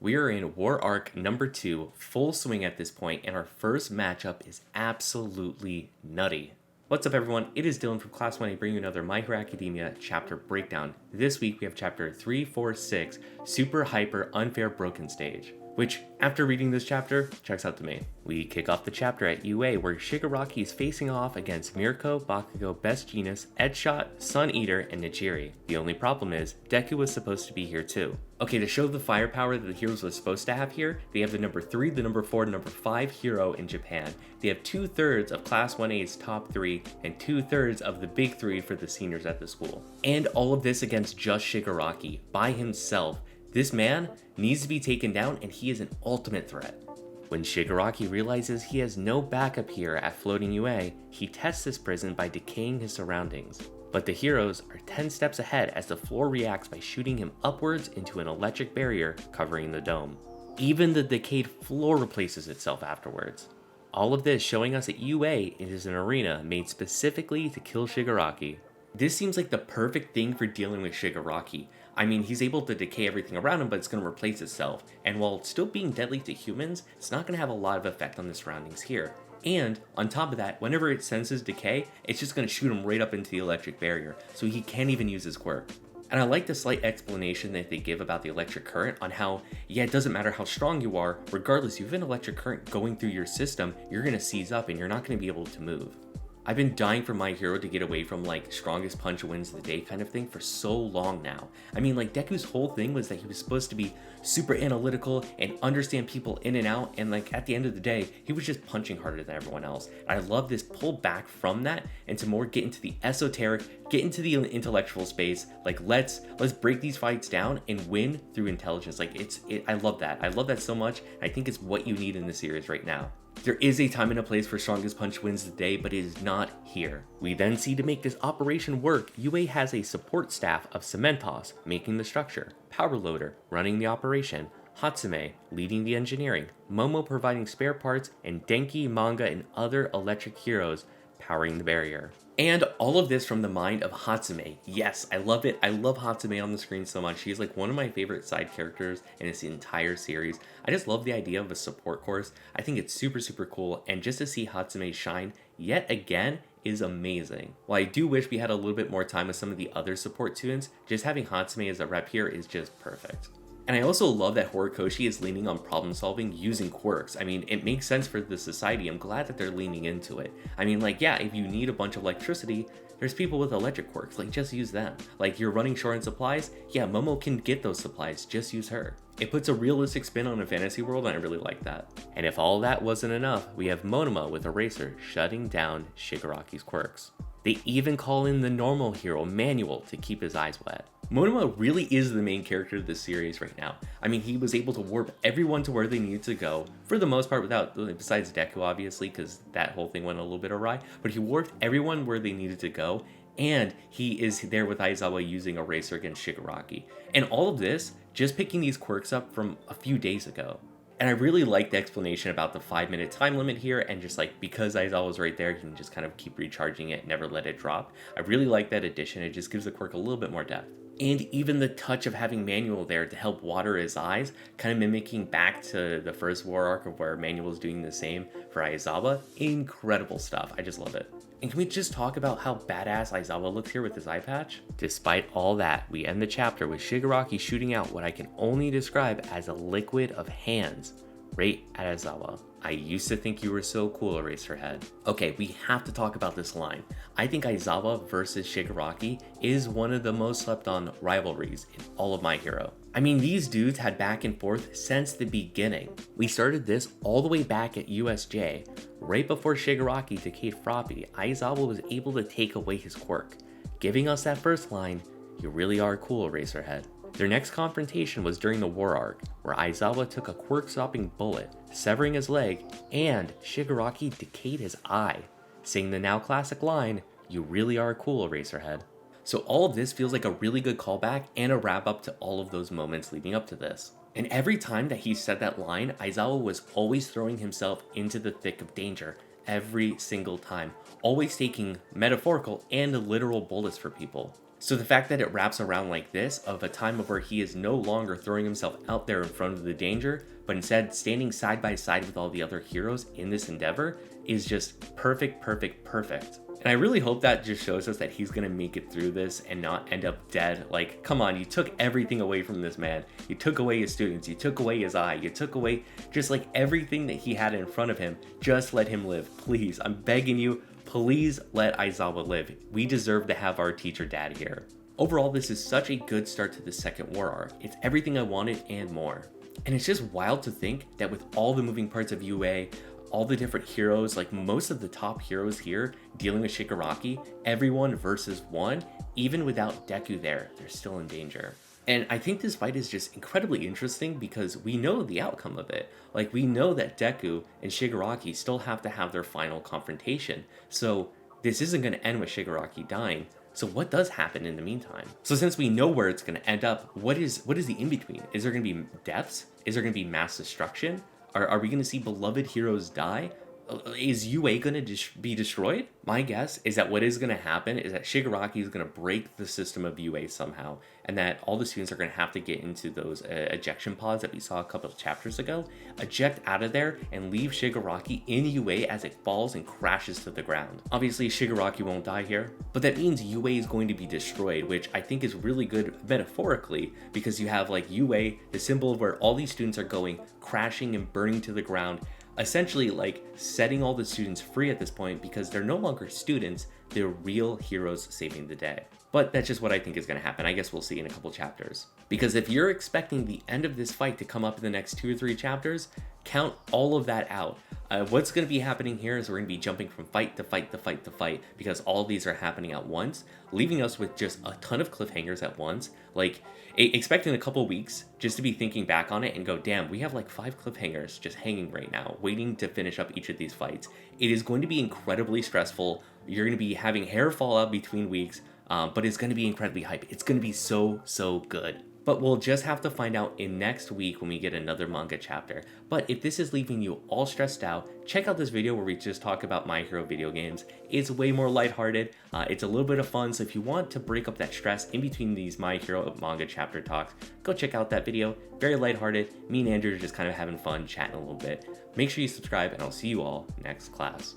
We are in War Arc number 2, full swing at this point, and our first matchup is absolutely nutty. What's up everyone, it is Dylan from Class 1A bringing you another My Hero Academia chapter breakdown. This week we have chapter 346, Super Hyper Unfair Broken Stage, which, after reading this chapter, checks out to me. We kick off the chapter at UA where Shigaraki is facing off against Mirko, Bakugo, Best Jeanist, Edshot, Sun Eater, and Nijiri. The only problem is, Deku was supposed to be here too. Okay, to show the firepower that the heroes were supposed to have here, they have the number 3, the number 4, number 5 hero in Japan. They have 2/3 of Class 1A's top 3 and 2/3 of the big 3 for the seniors at the school. And all of this against just Shigaraki, by himself. This man needs to be taken down and he is an ultimate threat. When Shigaraki realizes he has no backup here at Floating UA, he tests this prison by decaying his surroundings. But the heroes are 10 steps ahead as the floor reacts by shooting him upwards into an electric barrier covering the dome. Even the decayed floor replaces itself afterwards. All of this showing us that UA is an arena made specifically to kill Shigaraki. This seems like the perfect thing for dealing with Shigaraki. I mean, he's able to decay everything around him, but it's going to replace itself. And while still being deadly to humans, it's not going to have a lot of effect on the surroundings here. And on top of that, whenever it senses decay, it's just going to shoot him right up into the electric barrier, so he can't even use his quirk. And I like the slight explanation that they give about the electric current on how, yeah, it doesn't matter how strong you are, regardless, you have an electric current going through your system, you're going to seize up and you're not going to be able to move. I've been dying for my hero to get away from like strongest punch wins the day kind of thing for so long now. I mean, like Deku's whole thing was that he was supposed to be super analytical and understand people in and out, and like at the end of the day, he was just punching harder than everyone else. I love this pull back from that and to more get into the esoteric, get into the intellectual space. Like let's break these fights down and win through intelligence. Like I love that. I love that so much. I think it's what you need in the series right now. There is a time and a place for strongest punch wins the day, but it is not here. We then see to make this operation work, UA has a support staff of Cementos making the structure, Power Loader running the operation, Hatsume leading the engineering, Momo providing spare parts, and Denki, Manga, and other electric heroes powering the barrier. And all of this from the mind of Hatsume. Yes, I love it. I love Hatsume on the screen so much. She's like one of my favorite side characters in this entire series. I just love the idea of a support course. I think it's super, super cool. And just to see Hatsume shine yet again is amazing. While I do wish we had a little bit more time with some of the other support students, just having Hatsume as a rep here is just perfect. And I also love that Horikoshi is leaning on problem solving using quirks. I mean, it makes sense for the society. I'm glad that they're leaning into it. I mean, like, yeah, if you need a bunch of electricity, there's people with electric quirks, like just use them. Like you're running short on supplies, yeah, Momo can get those supplies, just use her. It puts a realistic spin on a fantasy world and I really like that. And if all that wasn't enough, we have Monoma with Eraser shutting down Shigaraki's quirks. They even call in the normal hero, Manual, to keep his eyes wet. Monoma really is the main character of this series right now. I mean, he was able to warp everyone to where they needed to go, for the most part besides Deku obviously, because that whole thing went a little bit awry, but he warped everyone where they needed to go, and he is there with Izaba using Eraser against Shigaraki. And all of this, just picking these quirks up from a few days ago. And I really like the explanation about the 5-minute time limit here, and just like because Aizawa was right there, he can just kind of keep recharging it, never let it drop. I really like that addition. It just gives the quirk a little bit more depth. And even the touch of having Manual there to help water his eyes, kind of mimicking back to the first war arc of where Manual is doing the same for Aizawa. Incredible stuff. I just love it. And can we just talk about how badass Aizawa looks here with his eye patch? Despite all that, we end the chapter with Shigaraki shooting out what I can only describe as a liquid of hands right at Aizawa. I used to think you were so cool, Eraserhead. Okay, we have to talk about this line. I think Aizawa versus Shigaraki is one of the most slept on rivalries in all of My Hero. I mean, these dudes had back and forth since the beginning. We started this all the way back at USJ. Right before Shigaraki decayed Froppy, Aizawa was able to take away his quirk, giving us that first line, "You really are cool, Eraserhead." Their next confrontation was during the war arc, where Aizawa took a quirk-stopping bullet, severing his leg, and Shigaraki decayed his eye, saying the now classic line, "You really are cool, Eraserhead." So all of this feels like a really good callback and a wrap up to all of those moments leading up to this. And every time that he said that line, Aizawa was always throwing himself into the thick of danger, every single time, always taking metaphorical and literal bullets for people. So the fact that it wraps around like this, of a time of where he is no longer throwing himself out there in front of the danger, but instead standing side by side with all the other heroes in this endeavor, is just perfect, perfect, perfect. And I really hope that just shows us that he's gonna make it through this and not end up dead. Like, come on, you took everything away from this man. You took away his students, you took away his eye, you took away just like everything that he had in front of him. Just let him live, please. I'm begging you, please let Izaba live. We deserve to have our teacher dad here. Overall, this is such a good start to the second war arc. It's everything I wanted and more. And it's just wild to think that with all the moving parts of UA, all the different heroes, like most of the top heroes here dealing with Shigaraki, everyone versus one, even without Deku there, they're still in danger. And I think this fight is just incredibly interesting because we know the outcome of it. Like, we know that Deku and Shigaraki still have to have their final confrontation. So this isn't going to end with Shigaraki dying. So what does happen in the meantime? So since we know where it's going to end up, what is the in-between? Is there going to be deaths? Is there going to be mass destruction? Are we going to see beloved heroes die? Is UA going to be destroyed? My guess is that what is going to happen is that Shigaraki is going to break the system of UA somehow, and that all the students are going to have to get into those ejection pods that we saw a couple of chapters ago, eject out of there, and leave Shigaraki in UA as it falls and crashes to the ground. Obviously, Shigaraki won't die here, but that means UA is going to be destroyed, which I think is really good metaphorically, because you have like UA, the symbol of where all these students are going, crashing and burning to the ground, essentially like setting all the students free at this point because they're no longer students, they're real heroes saving the day. But that's just what I think is going to happen. I guess we'll see in a couple chapters. Because if you're expecting the end of this fight to come up in the next 2 or 3 chapters, count all of that out. What's going to be happening here is we're going to be jumping from fight to fight to fight to fight because all of these are happening at once, leaving us with just a ton of cliffhangers at once. Like, expect in a couple weeks just to be thinking back on it and go, damn, we have like 5 cliffhangers just hanging right now, waiting to finish up each of these fights. It is going to be incredibly stressful. You're going to be having hair fall out between weeks, but it's going to be incredibly hype. It's going to be so, so good. But we'll just have to find out in next week when we get another manga chapter. But if this is leaving you all stressed out, check out this video where we just talk about My Hero video games. It's way more lighthearted. It's a little bit of fun. So if you want to break up that stress in between these My Hero manga chapter talks, go check out that video. Very lighthearted. Me and Andrew are just kind of having fun, chatting a little bit. Make sure you subscribe, and I'll see you all next class.